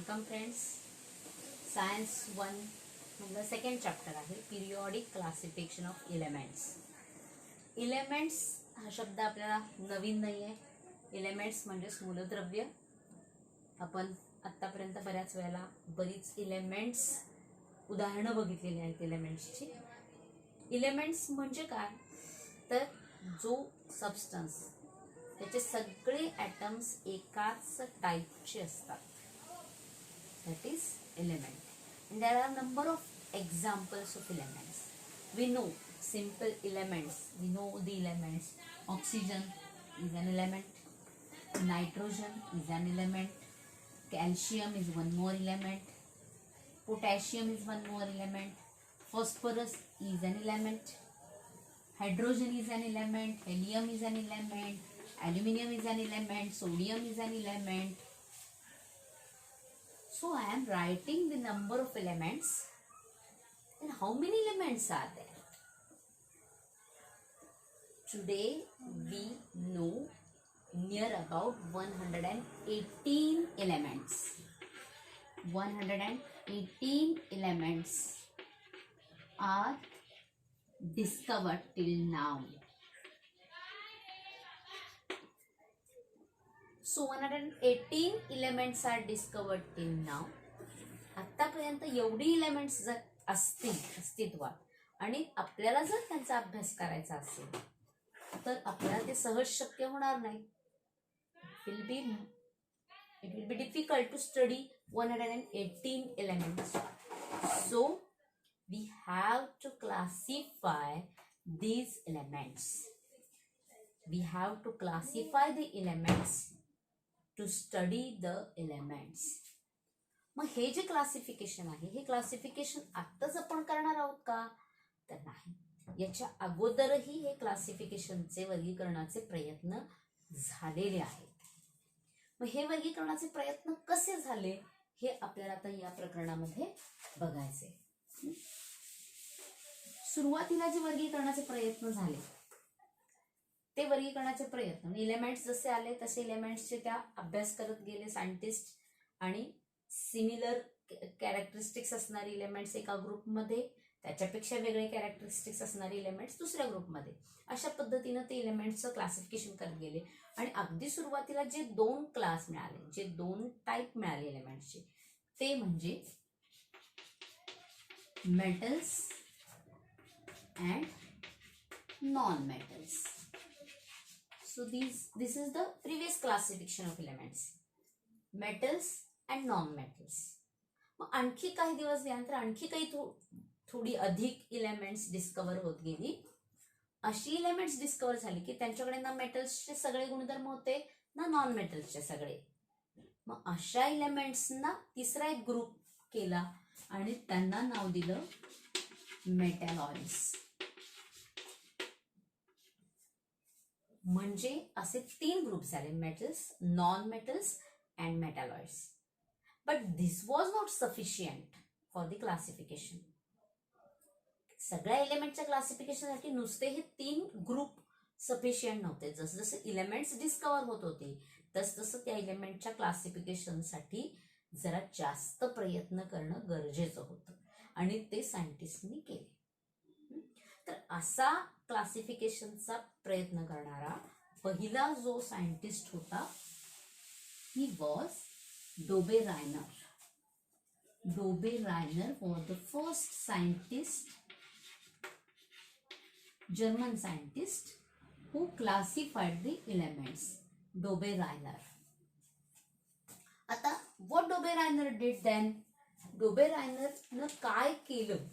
Welcome friends. Science 1 मधलं second chapter आहे periodic classification of elements. Elements हा शब्द आपल्याला नवीन नाही आहे. एलिमेंट्स म्हणजेच मूलद्रव्य. आपण आत्तापर्यंत बऱ्याच वेळेला बरीच एलिमेंट्स उदाहरणं बघितलेली आहेत एलिमेंट्सची. एलिमेंट्स म्हणजे काय तर जो सबस्टन्स त्याचे सगळे ॲटम्स एकाच टाईपचे असतात. That is element. And there are number of examples of elements. We know simple elements. We know the elements. Oxygen is an element. Nitrogen is an element. Calcium is one more element. Potassium is one more element. Phosphorus is an element. Hydrogen is an element. Helium is an element. Aluminium is an element. Sodium is an element. So I am writing the number of elements. And how many elements are there? Today we know near about 118 elements. 118 elements are discovered till now. So 118 elements are discovered till now. आतापर्यंत एवढी elements जर असतील अस्तित्वात आणि आपल्याला जर त्यांचा अभ्यास करायचा असेल तर आपल्याला ते सहज शक्य होणार नाही. It will be difficult to study 118 elements. So we have to classify these elements. We have to classify the elements to study the elements. मग हे जे क्लासिफिकेशन आहे हे क्लासिफिकेशन आत्ताच आपण करणार आहोत का तर नाही. याच्या अगोदरही हे क्लासिफिकेशनचे वर्गीकरणाचे प्रयत्न झालेले आहेत. मग हे वर्गीकरणाचे प्रयत्न कसे झाले हे आपल्याला आता या प्रकरणामध्ये बघायचे. सुरुवातीला जे वर्गीकरणाचे प्रयत्न झाले ते वर्गीकरणाचे प्रयत्न एलिमेंट्स जसे आले तसे एलिमेंट्सचे त्या अभ्यास करत गेले सायंटिस्ट आणि सिमिलर कॅरेक्टरिस्टिक्स असणारे एलिमेंट्स एका ग्रुपमध्ये त्याच्यापेक्षा वेगळे कॅरेक्टरिस्टिक्स असणारे एलिमेंट्स दुसऱ्या ग्रुपमध्ये अशा पद्धतीनं ते एलिमेंट्सचं क्लासिफिकेशन करत गेले. आणि अगदी सुरुवातीला जे दोन क्लास मिळाले जे दोन टाईप मिळाले एलिमेंट्सचे ते म्हणजे metals and non metals. So this is the previous classification of elements, metals and non-metals. मग आणखी काही दिवस यानंतर आणखी काही थोडी अधिक एलिमेंट्स डिस्कवर होत गेली. अशी एलिमेंट्स डिस्कवर झाली की त्यांच्याकडे ना मेटल्सचे सगळे गुणधर्म होते ना नॉन मेटल्सचे सगळे. मग अशा एलिमेंट्सना तिसरा एक ग्रुप केला आणि त्यांना नाव दिलं मेटॅलॉइड्स. म्हणजे असे तीन ग्रुप झाले metals non metals and metalloids. But this was not sufficient for the classification. सगळ्या एलिमेंटच्या क्लासिफिकेशनसाठी नुसते हे तीन ग्रुप सफिशियंट नव्हते. जसं जसं एलिमेंट्स डिस्कवर होत होते तसं त्या एलिमेंटच्या क्लासिफिकेशनसाठी जरा जास्त प्रयत्न करणं गरजेचं होतं आणि ते सायंटिस्टनी केले. तर असा क्लासिफिकेशनचा प्रयत्न करणारा पहिला जो सायंटिस्ट होता he was Dobereiner. Dobereiner was the first scientist German scientist who classified the elements. Dobereiner. आता what Dobereiner did then. डोबे रायनरनं काय केलं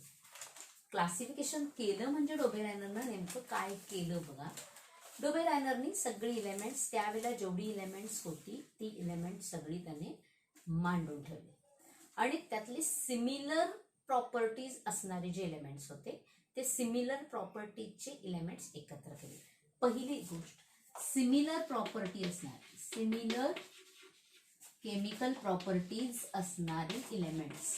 क्लासिफिकेशन केलं म्हणजे डोबे रायनरनं नेमकं काय केलं बघा. डोबे रायनरनी सगळी एलिमेंट्स त्यावेळेला जेवढी एलिमेंट्स होती ती एलिमेंट सगळी त्याने मांडून ठेवली आणि त्यातले सिमिलर प्रॉपर्टीज असणारे जे एलिमेंट्स होते ते सिमिलर प्रॉपर्टीजचे एलिमेंट्स एकत्र केले. पहिली गोष्ट सिमिलर प्रॉपर्टी असणारे सिमिलर केमिकल प्रॉपर्टीज असणारे एलिमेंट्स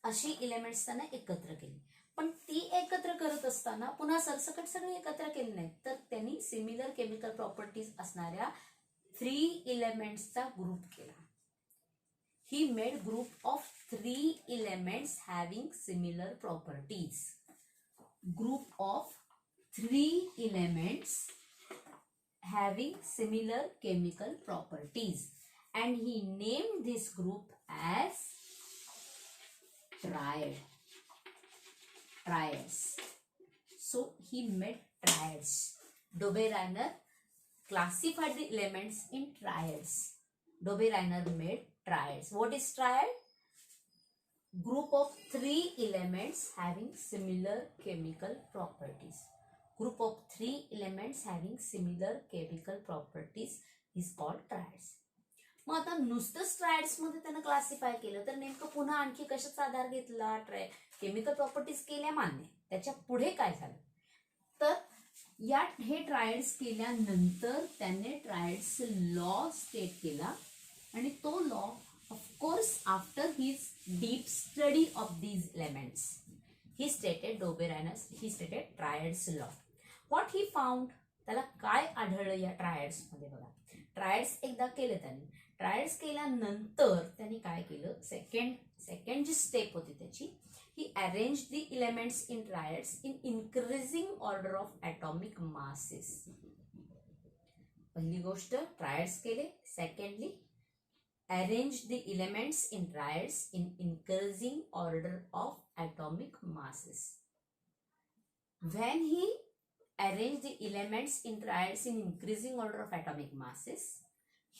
अशी एलिमेंट्स त्यांना एकत्र केली. पण ती एकत्र करत असताना पुन्हा सरसकट सगळी एकत्र केली नाहीत तर त्यांनी सिमिलर केमिकल प्रॉपर्टीज असणाऱ्या 3 एलिमेंट्सचा ग्रुप केला. He made group of 3 elements having similar properties. Group of 3 elements having similar chemical properties, and he named this group as triads. So he made triads. Dobereiner classified the elements in triads. Dobereiner made triads. What is triad? Group of 3 elements having similar chemical properties. Group of 3 elements having similar chemical properties is called triads. मग आता नुसतंच triads मध्ये त्यानं classify केलं तर नेमकं पुन्हा आणखी कशाचा आधार घेतला? केमिकल प्रॉपर्टीज केल्या मान्य, त्याच्या पुढे काय झालं तर हे ट्रायड्स केल्यानंतर त्याने ट्रायड्स लॉ स्टेट केला. आणि तो law of course after his deep study of these elements he stated triads law. What he found, त्याला काय आढळलं या ट्रायड्स मध्ये? बघा, ट्रायड्स एकदा केले त्यांनी. ट्रायड्स केल्यानंतर त्यांनी काय केलं? सेकंड जी स्टेप होती त्याची, he arrange the elements in triads in increasing order of atomic masses. पहिली गोष्ट ट्रायड्स केले. Secondly arrange the elements in triads in increasing order of atomic masses. When he arranged the elements in triads in increasing order of atomic masses,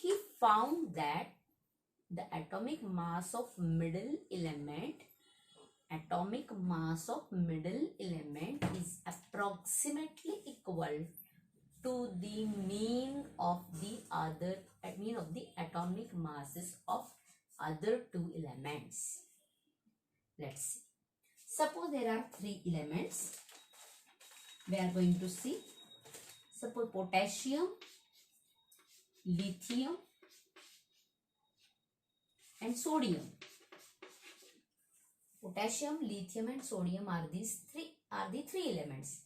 he found that the atomic mass of middle element is approximately equal to the mean of the atomic masses of other 2 elements. Let's see. Suppose there are 3 elements. We are going to see. Suppose potassium, lithium, and sodium. Potassium, lithium, and sodium are the 3 elements.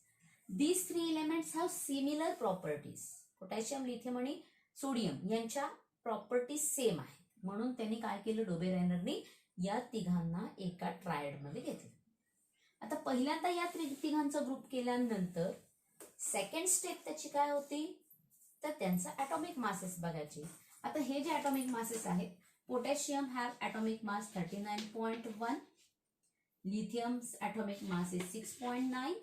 These 3 elements have similar properties. Potassium, lithium आणि sodium यांच्या properties same आहेत. म्हणून त्यांनी काय केलं? डोबेरायनरनी या तिघांना एका ट्रायड मध्ये घेतलं. आता पहिल्यांदा या तिघांचा ग्रुप केल्यानंतर सेकंड स्टेप त्याची काय होती तर त्यांचा ॲटॉमिक मासेस बघायचे. आता हे जे ॲटॉमिक मासेस आहेत, potassium have atomic mass 39.1, lithium's atomic mass is 6.9,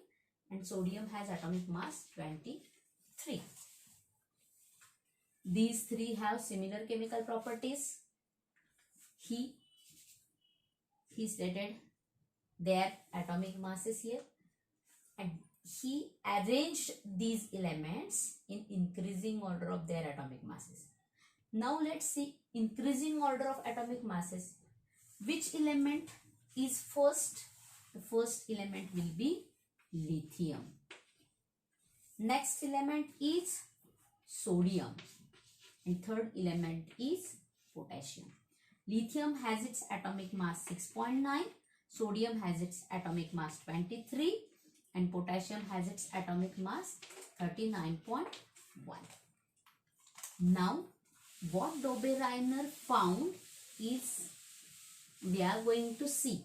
and sodium has atomic mass 23. These 3 have similar chemical properties. He stated their atomic masses here, and he arranged these elements in increasing order of their atomic masses. Now let's see increasing order of atomic masses. Which element is first? The first element will be lithium. Next element is sodium, and third element is potassium. Lithium has its atomic mass 6.9, sodium has its atomic mass 23, and potassium has its atomic mass 39.1. Now what Dobereiner found is, we are going to see.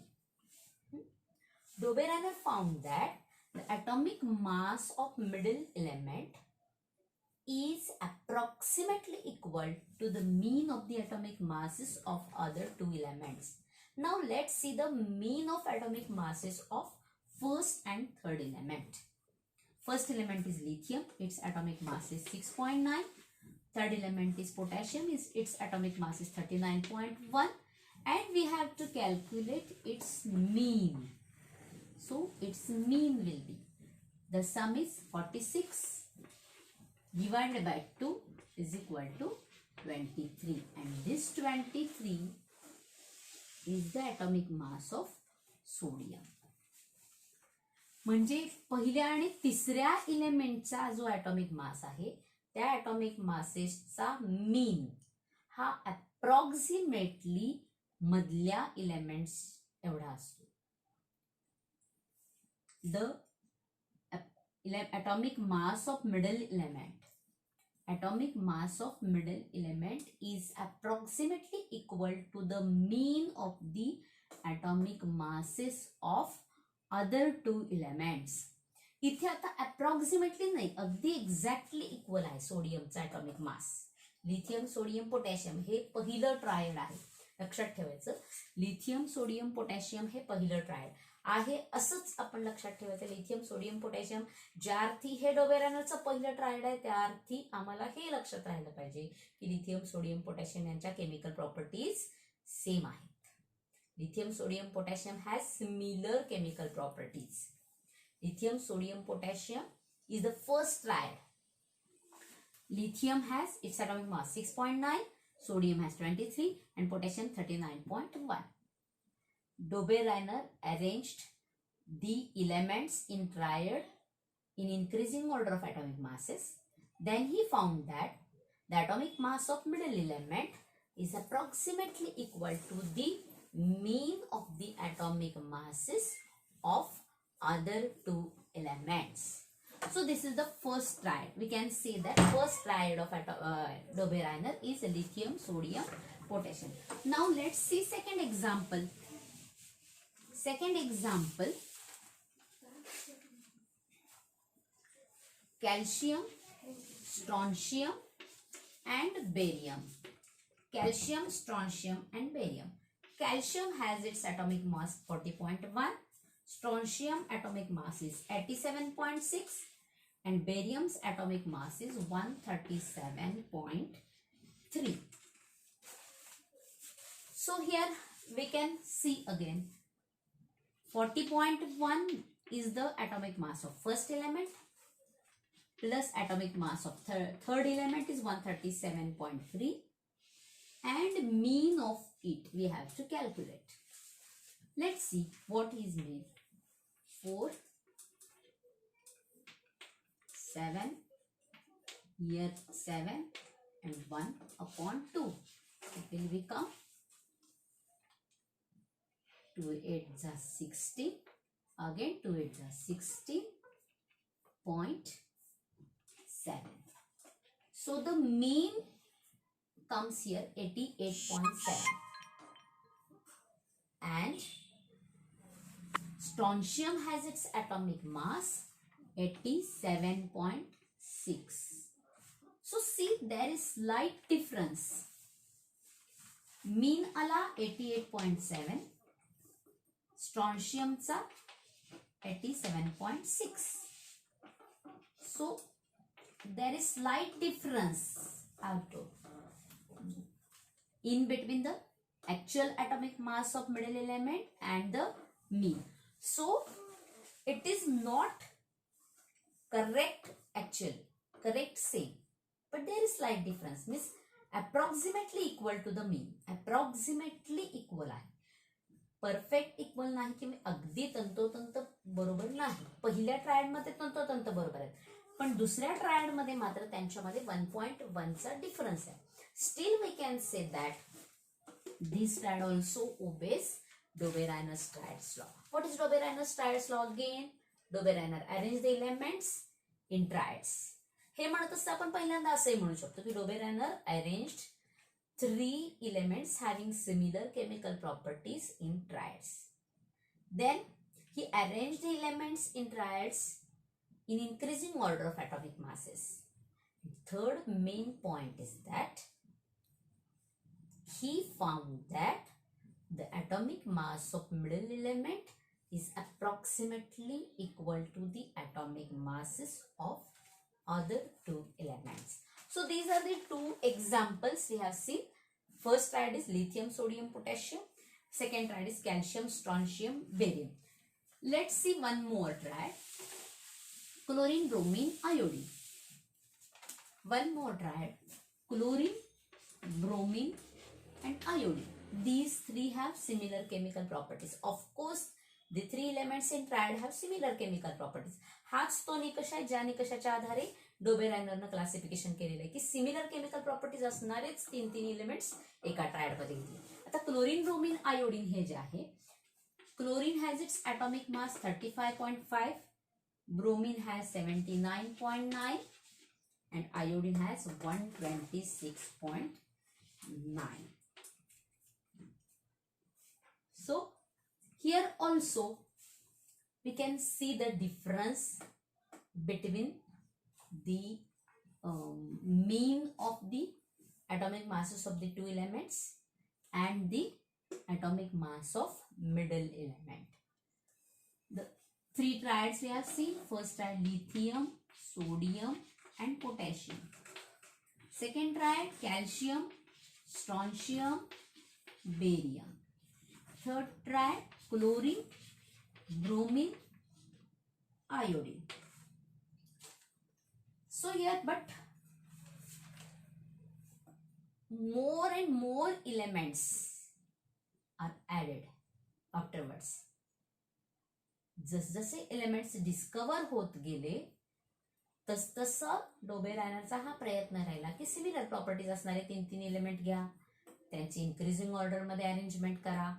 Dobereiner found that the atomic mass of middle element is approximately equal to the mean of the atomic masses of other 2 elements. Now let's see the mean of atomic masses of first and third element. First element is lithium, its atomic mass is 6.9. Third element is potassium, its atomic mass is 39.1, and we have to calculate its mean. So its mean will be, the sum is 46 divided by 2 is equal to 23, and this 23 is the atomic mass of sodium. म्हणजे पहिल्या आणि तिसऱ्या एलिमेंटचा जो atomic mass आहे त्या atomic मासेसचा mean हा approximately मधल्या elements एवढा असतो. The atomic mass of middle element atomic mass of middle element is approximately equal to the mean of the atomic masses of other two elements. इथे आता approximately नाही, अगदी एक्झॅक्टली इक्वल आहे सोडियमचा atomic mass. Lithium sodium potassium हे पहिलं triad आहे, लक्षात ठेवायचं. लिथियम सोडियम पोटॅशियम हे पहिलं ट्रायड आहे असंच आपण लक्षात ठेवायचं. लिथियम सोडियम पोटॅशियम ज्या अर्थी हे डोबेरानरचं पहिलं ट्रायड आहे त्या अर्थी आम्हाला हे लक्षात राहिलं पाहिजे की लिथियम सोडियम पोटॅशियम यांच्या केमिकल प्रॉपर्टीज सेम आहेत. Lithium sodium potassium has similar chemical properties. Lithium sodium potassium is the first triad. Lithium has its atomic mass 6.9, sodium has 23 and potassium 39.1. Dobereiner arranged the elements in triad in increasing order of atomic masses. Then he found that the atomic mass of middle element is approximately equal to the mean of the atomic masses of other two elements. So this is the first triad. We can say that first triad of Dobereiner is lithium, sodium, potassium. Now let's see second example. Second example, calcium, strontium and barium. Calcium, strontium and barium. Calcium has its atomic mass 40.1. Strontium atomic mass is 87.6 and barium's atomic mass is 137.3. So here we can see again 40.1 is the atomic mass of first element plus atomic mass of third element is 137.3 and mean of it we have to calculate. Let's see what is mean. 4, 7, here 7 and 1 upon 2. It will become 2 8 is 16. Again 2 8 is 16.7. So the mean comes here 88.7 and strontium has its atomic mass 87.6. So see there is slight difference. Mean आला 88.7, strontium चा 87.6. So there is slight difference out in between the actual atomic mass of middle element and the mean. So it is not correct actually, correct same, but there is slight difference, means approximately equal to the mean. Approximately equal आहे, perfect equal नाही की अगदी तंतोतंत बरोबर नाही. पहिल्या triad मध्ये तंतोतंत बरोबर आहे पण दुसऱ्या ट्रायड मध्ये मात्र त्यांच्यामध्ये 1.1 चा डिफरन्स आहे. Still we can say that this triad also obeys Dobereiner's triads law. What is Dobereiner's triads law again? Dobereiner arranged the elements in triads. हे म्हणत असता आपण पहिल्यांदा असे म्हणू शकतो की Dobereiner arranged 3 elements having similar chemical properties in triads. Then he arranged the elements in triads in increasing order of atomic masses. Third main point is that he found that the atomic mass of middle element is approximately equal to the atomic masses of other two elements. So these are the two examples we have seen. First triad is lithium, sodium, potassium. Second triad is calcium, strontium, barium. Let's see one more triad. Chlorine, bromine, iodine. One more triad. Chlorine, bromine and iodine. These three have similar chemical properties. Of course, the three elements in triad have similar chemical properties. हाच तो निकष आहे ज्या निकषाच्या आधारे डोबेरायनरनं classification केलेलं आहे की similar chemical properties असणारेच तीन एलिमेंट्स एका ट्रायड मध्ये घेतले. आता क्लोरीन, ब्रोमीन, आयोडीन हे जे आहे, chlorine has its atomic mass 35.5, bromine has 79.9 and iodine has 126.9. So here also we can see the difference between the mean of the atomic masses of the two elements and the atomic mass of middle element. The three triads we have seen. First triad lithium, sodium and potassium. Second triad calcium, strontium, barium. Third triad chlorine, bromine, iodine. So here, but more and more elements are added afterwards. जसजसे elements discover होत गेले तस डोबे रायनरचा हा प्रयत्न राहिला की similar properties असणारे तीन तीन एलिमेंट घ्या, त्यांची इन्क्रीजिंग ऑर्डर मध्ये अरेंजमेंट करा,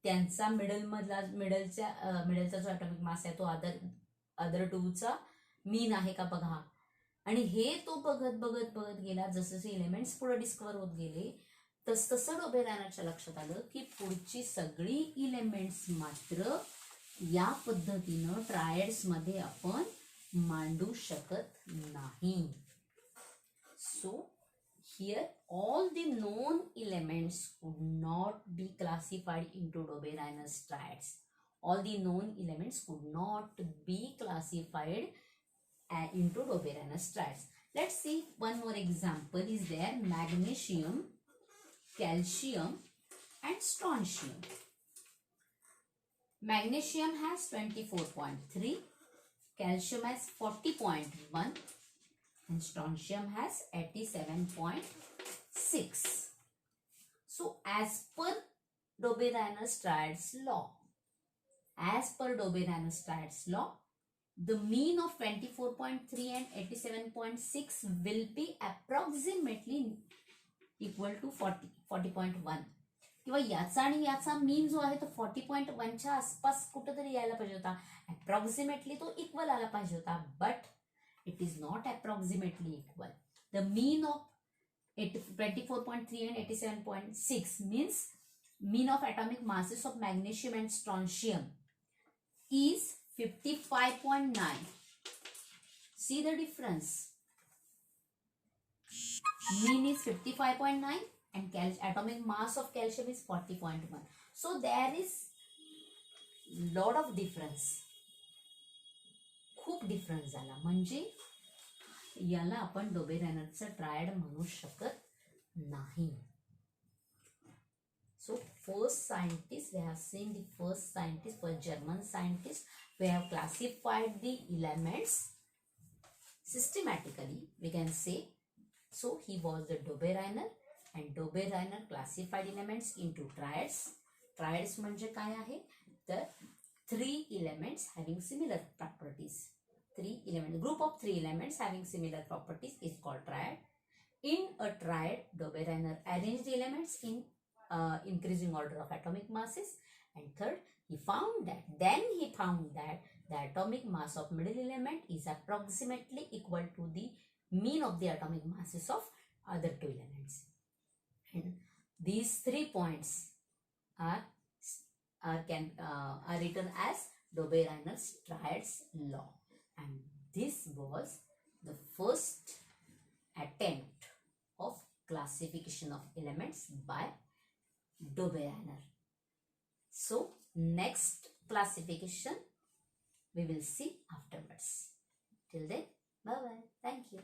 त्यांचा मिडलचा जो ॲटॉमिक मास आहे तो अदर टूचा मीन आहे का बघा. आणि हे तो बघत बघत बघत गेला. जसजसे एलिमेंट्स पुढे डिस्कवर होत गेले तसतसं डोबे रायनरच्या लक्षात आलं की पुढची सगळी एलिमेंट्स मात्र या पद्धतीनं ट्रायड्स मध्ये आपण मांडू शकत नाही. So here all the known elements could not be classified into Dobereiner's triads. All the known elements could not be classified into Dobereiner's triads. Let's see one more example is there. Magnesium, calcium and strontium. Magnesium has 24.3, calcium has 40.1 and strontium has 87.6. So as per डोबे रायनर्स triads law, the mean of 24.3 and 87.6 will be approximately equal to 40.1. किंवा याचा आणि याचा mean जो आहे तो 40.1च्या आसपास कुठेतरी यायला पाहिजे होता. अप्रॉक्सिमेटली तो इक्वल आला पाहिजे होता, but it is not approximately equal. The mean of 24.3 and 87.6 means mean of atomic masses of magnesium and strontium is 55.9. See the difference. Mean is 55.9 and atomic mass of calcium is 40.1. So there is lot of difference. खूप difference झाला. म्हणजे याला आपण डोबे रायनरचा triad म्हणू शकत नाही. So first scientist, we have seen the first scientist, first German scientist, we have classified the elements systematically, we can say. So he was the डोबे रायनर and डोबे रायनर classified elements into triads. Triads म्हणजे काय आहे तर 3 elements having similar properties. Group of 3 elements having similar properties is called triad. In a triad, डोबे रायनर arranged the elements in increasing order of atomic masses, and third he found that the atomic mass of middle element is approximately equal to the mean of the atomic masses of other two elements. And these 3 points are written as डोबे रायनर्स triads law, and this was the first attempt of classification of elements by डोबे रायनर. So next classification we will see afterwards. Till then, bye bye. Thank you.